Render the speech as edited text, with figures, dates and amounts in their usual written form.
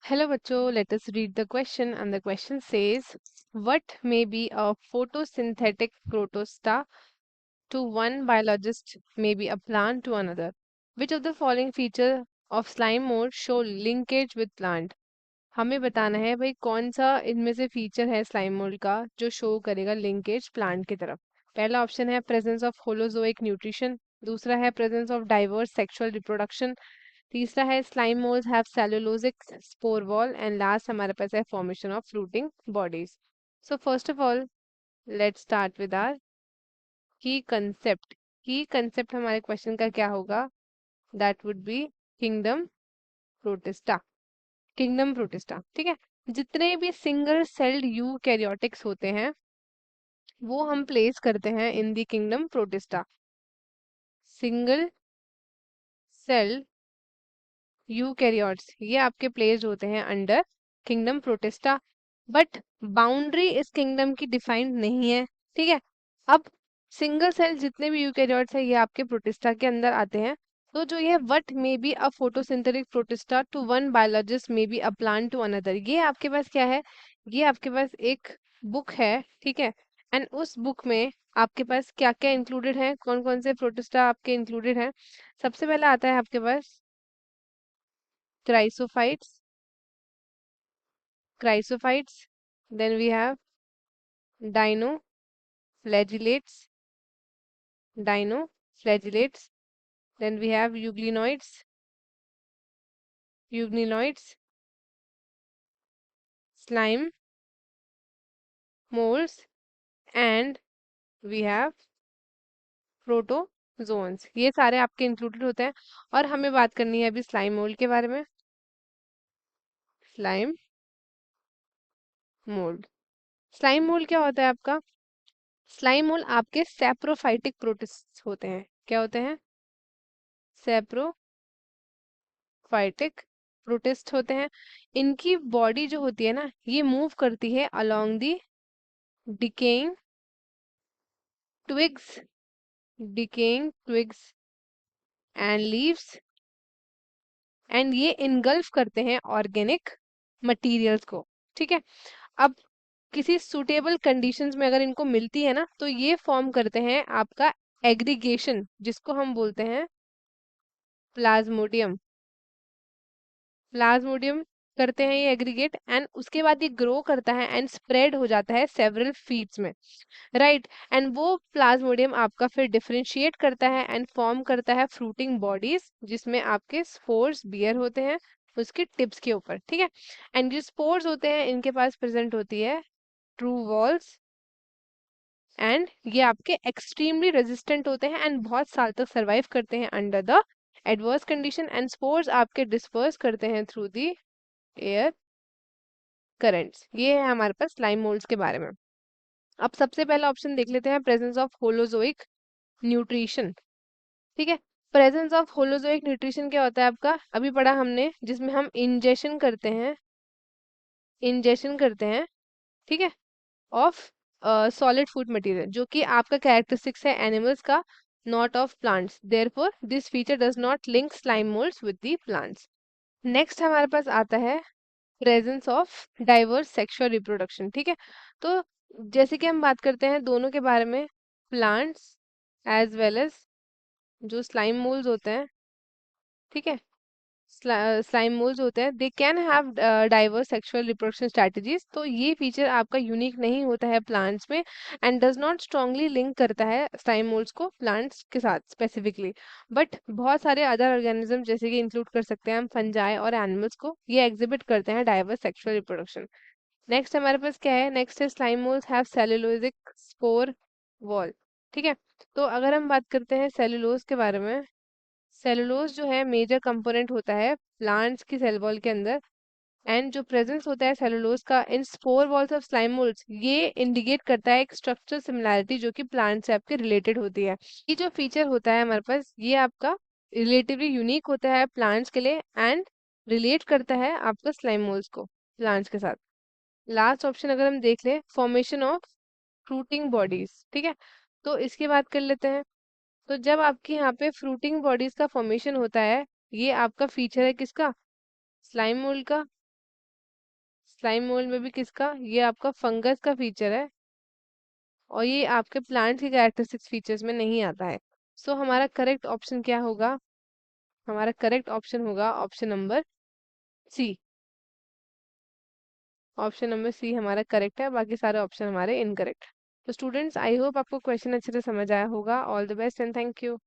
Hello bachcho, let us read the question and the question says what may be a photosynthetic protista to one biologist may be a plant to another. Which of the following feature of slime mold show linkage with plant? हमें बताना है भाई कौन सा इनमें से feature है slime mould का जो शो करेगा लिंकेज प्लांट की तरफ। पहला ऑप्शन है प्रेजेंस ऑफ होलोजोइक न्यूट्रिशन, दूसरा है presence of diverse sexual reproduction, तीसरा है slime moulds have cellulosic spore wall and last हमारे पास है formation of fruiting bodies. So first of all let's start with our key concept हमारे question का क्या होगा? That would be kingdom Protista. Kingdom Protista, ठीक है। जितने भी सिंगल सेल्ड यूकैरियोटिक्स होते हैं वो हम प्लेस करते हैं in the kingdom Protista. Single cell eukaryotes ये आपके प्लेस्ड होते हैं under kingdom Protista, but boundary इस किंगडम की डिफाइंड नहीं है, ठीक है। अब सिंगल सेल जितने भी यूकैरियोट्स हैं ये आपके प्रोटिस्टा के अंदर आते हैं। तो जो ये what may be a photosynthetic protista to one biologist may be a plant to another, ये आपके पास क्या है? ये आपके पास एक बुक है, ठीक है। एंड उस बुक में आपके पास क्या क्या इंक्लूडेड है, कौन कौन से प्रोटिस्टा आपके इंक्लूडेड है? सबसे पहला आता है आपके पास chrysophytes, chrysophytes, then we have dinoflagellates, dinoflagellates, then we have euglenoids, slime molds, and we have protozoans. ये सारे आपके इंक्लूडेड होते हैं। और हमें बात करनी है अभी स्लाइम मोल्ड के बारे में। स्लाइम मोल्ड, स्लाइम मोल्ड क्या होता है आपका? स्लाइम मोल्ड आपके सेप्रोफाइटिक प्रोटिस्ट होते हैं। क्या होते हैं? सेप्रोफाइटिक प्रोटिस्ट होते हैं। इनकी बॉडी जो होती है ना ये मूव करती है along the decaying twigs, decaying twigs and leaves, and ये इनगल्फ करते हैं ऑर्गेनिक मटेरियल्स को, ठीक है। अब किसी सुटेबल कंडीशंस में अगर इनको मिलती है ना तो ये फॉर्म करते हैं आपका एग्रीगेशन, जिसको हम बोलते हैं प्लाज्मोडियम। प्लाज्मोडियम करते हैं ये एग्रीगेट, एंड उसके बाद ये ग्रो करता है एंड स्प्रेड हो जाता है सेवरल फीट्स में, राइट। एंड वो प्लाज्मोडियम आपका फिर डिफरेंशिएट करता है एंड फॉर्म करता है फ्रूटिंग बॉडीज, जिसमें आपके स्पोर्स बियर होते हैं उसके टिप्स के ऊपर, ठीक है। एंड जो स्पोर्स होते हैं इनके पास प्रेजेंट होती है ट्रू वॉल्स, एंड ये आपके एक्सट्रीमली रेजिस्टेंट होते हैं एंड बहुत साल तक सरवाइव करते हैं under the adverse condition. And spores आपके डिस्पर्स करते हैं थ्रू द एयर करंट्स। ये है हमारे पास स्लाइम मोल्ड्स के बारे में। अब सबसे पहला ऑप्शन देख लेते हैं, प्रेजेंस ऑफ होलोजोइक न्यूट्रिशन, ठीक है। प्रेजेंस ऑफ होलोजोइक न्यूट्रिशन क्या होता है आपका? अभी पढ़ा हमने, जिसमें हम इंजेशन करते हैं, ठीक है, ऑफ सॉलिड फूड मटेरियल, जो कि आपका कैरेक्टरिस्टिक्स है एनिमल्स का, not of plants. Therefore this feature does not link slime moulds with the plants. Next हमारे पास आता है presence of diverse sexual reproduction, ठीक है। तो जैसे कि हम बात करते हैं दोनों के बारे में, प्लांट्स एज वेल एज जो स्लाइम मोल्ड्स होते हैं, ठीक है, स्लाइम मोल्ड्स होते हैं, they can have diverse sexual reproduction strategies. तो ये फीचर आपका यूनिक नहीं होता है प्लांट्स में and does not strongly link करता है स्लाइम मोल्ड्स को प्लांट्स के साथ स्पेसिफिकली। बट बहुत सारे अदर ऑर्गेनिज्म जैसे कि इंक्लूड कर सकते हैं हम फंजाई और एनिमल्स को, ये एग्जिबिट करते हैं डाइवर्स सेक्सुअल रिप्रोडक्शन। नेक्स्ट हमारे पास क्या है? नेक्स्ट है slime moulds have cellulosic spore wall, ठीक है। तो अगर हम बात करते हैं सेलुलोज के बारे में, सेलुलोज जो है मेजर कंपोनेंट होता है प्लांट्स की सेल वॉल के अंदर, एंड जो प्रेजेंस होता है सेलुलोज का in spore walls of slime moulds ये इंडिकेट करता है एक स्ट्रक्चरल सिमिलैरिटी जो कि प्लांट से आपके रिलेटेड होती है। ये जो फीचर होता है हमारे पास ये आपका रिलेटिवली यूनिक होता है प्लांट्स के लिए एंड रिलेट करता है आपका स्लाइम मोल्ड्स को प्लांट्स के साथ। लास्ट ऑप्शन अगर हम देख ले, फॉर्मेशन ऑफ फ्रूटिंग बॉडीज, ठीक है। तो इसकी बात कर लेते हैं। तो जब आपके यहाँ पे फ्रूटिंग बॉडीज का फॉर्मेशन होता है, ये आपका फीचर है किसका? स्लाइम मोल्ड का, स्लाइम मोल्ड में भी किसका, ये आपका फंगस का फीचर है, और ये आपके प्लांट के कैरेक्टरिस्टिक्स फीचर्स में नहीं आता है। सो हमारा करेक्ट ऑप्शन क्या होगा, हमारा करेक्ट ऑप्शन होगा option number C. Option number C हमारा करेक्ट है, बाकी सारे ऑप्शन हमारे इनकरेक्ट। तो स्टूडेंट्स, आई होप आपको क्वेश्चन अच्छे से समझ आया होगा। All the best and thank you.